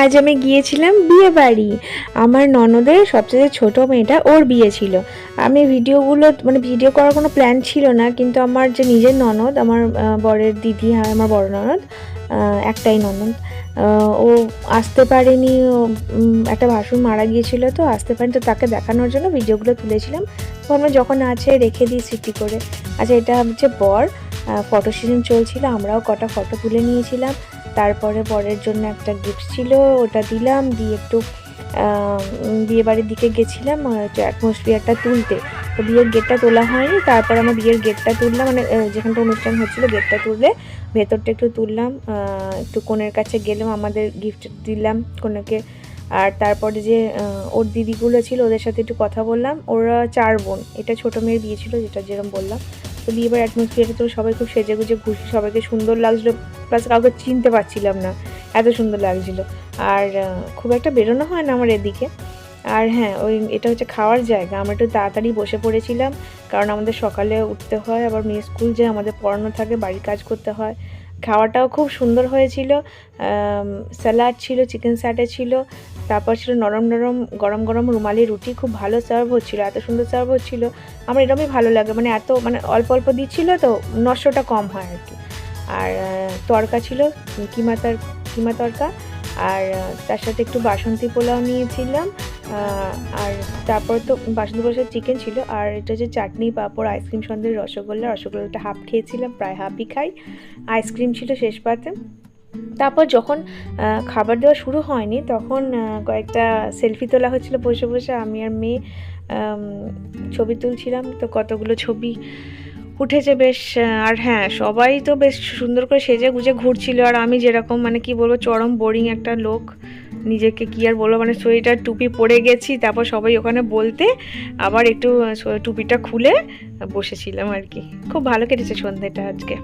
আজ আমি গিয়েছিলাম বিয়ে বাড়ি। আমার ননদের সবচেয়ে ছোট মেয়েটা, ওর বিয়ে ছিল। আমি ভিডিওগুলো মানে ভিডিও করার কোনো প্ল্যান ছিল না, কিন্তু আমার যে নিজের ননদ, আমার বরের দিদি হয় আমার বড় ননদ, একটাই ননদ। ও আসতে পারেনি, একটা ভাসুর মারা গিয়েছিল তো আসতে পারেনি, তো তাকে দেখানোর জন্য ভিডিওগুলো তুলেছিলাম। তো আমরা যখন আছে রেখে দিই স্মৃতি করে। আচ্ছা, এটা হচ্ছে বর, ফটো সিজন চলছিল, আমরাও কটা ফটো তুলে নিয়েছিলাম। তারপরে বরের জন্য একটা গিফট ছিল, ওটা দিলাম, দিয়ে একটু বিয়ে বাড়ির দিকে গেছিলাম অ্যাটমসফিয়ারটা তুলতে। তো বিয়ের গেটটা তোলা হয়নি, তারপর আমার বিয়ের গেটটা তুললাম, মানে যেখানটা অনুষ্ঠান হচ্ছিলো গেটটা তুললে ভেতরটা একটু তুললাম, একটু কনের কাছে গেলাম, আমাদের গিফট দিলাম কনেকে। আর তারপরে যে ওর দিদিগুলো ছিল ওদের সাথে একটু কথা বললাম। ওরা 4 বোন, এটা ছোটো মেয়ের বিয়ে ছিল যেটা যেরকম বললাম। তো বিয়েবার অ্যাটমসফিয়ারে তো সবাই খুব সেজে গুজে ঘুরছি, সবাইকে সুন্দর লাগছিলো, প্লাস কাউকে চিনতে পারছিলাম না, এত সুন্দর লাগছিলো। আর খুব একটা বেরোনো হয় না আমার এদিকে। আর হ্যাঁ, এটা হচ্ছে খাওয়ার জায়গা। আমরা একটু তাড়াতাড়ি বসে পড়েছিলাম, কারণ আমাদের সকালে উঠতে হয়, আবার মেয়ে স্কুল যে আমাদের পড়ানো থাকে, বাড়ির কাজ করতে হয়। খাওয়াটাও খুব সুন্দর হয়েছিল। স্যালাড ছিল, চিকেন স্যাটে ছিল, তারপর ছিল নরম নরম গরম গরম রুমালি রুটি, খুব ভালো সার্ভ হচ্ছিলো, এত সুন্দর সার্ভ হচ্ছিলো। আমার এরকমই ভালো লাগে, মানে এত মানে অল্প অল্প দিচ্ছিলো তো নষ্টটা কম হয় আর কি। আর তরকা ছিল, কিমা তরকা, আর তার সাথে একটু বাসন্তী পোলাও নিয়েছিলাম। আর তারপর তো বাসন্তী পোলাও চিকেন ছিল, আর এটা হচ্ছে চাটনি, পাঁপড়, আইসক্রিম, সন্দেশ, রসগোল্লাটা হাফ খেয়েছিলাম, প্রায় হাফই খাই। আইসক্রিম ছিল শেষ পাতে। তারপর যখন খাবার দেওয়া শুরু হয়নি তখন কয়েকটা সেলফি তোলা হচ্ছিলো বসে বসে, আমি আর মেয়ে ছবি তুলছিলাম, তো কতগুলো ছবি উঠেছে বেশ। আর হ্যাঁ, সবাই তো বেশ সুন্দর করে সেজে গুজে ঘুরছিল, আর আমি যেরকম মানে কি বলবো, চরম বোরিং একটা লোক, নিজেকে কি আর বলবো, মানে সোয়েটার টুপি পরে গেছি, তারপর সবাই ওখানে বলতে আবার একটু টুপিটা খুলে বসেছিলাম আর কি। খুব ভালো কেটেছে সন্ধ্যেটা আজকে।